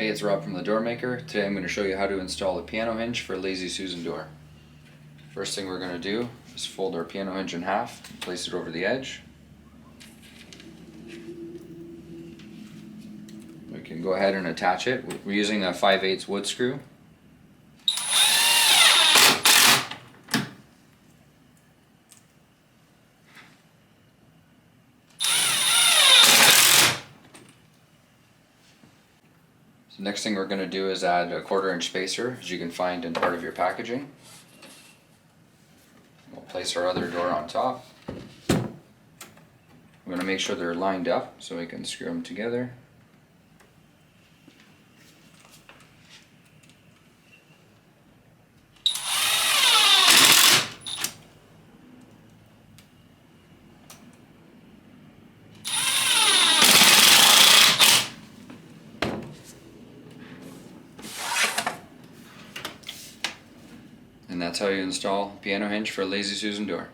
Hey, it's Rob from the Door Maker. Today I'm going to show you how to install a piano hinge for a Lazy Susan door. First thing we're going to do is fold our piano hinge in half and place it over the edge. We can go ahead and attach it. We're using a 5/8 wood screw. So next thing we're going to do is add a 1/4 inch spacer, as you can find in part of your packaging. We'll place our other door on top. We're going to make sure they're lined up so we can screw them together. And that's how you install piano hinge for a Lazy Susan door.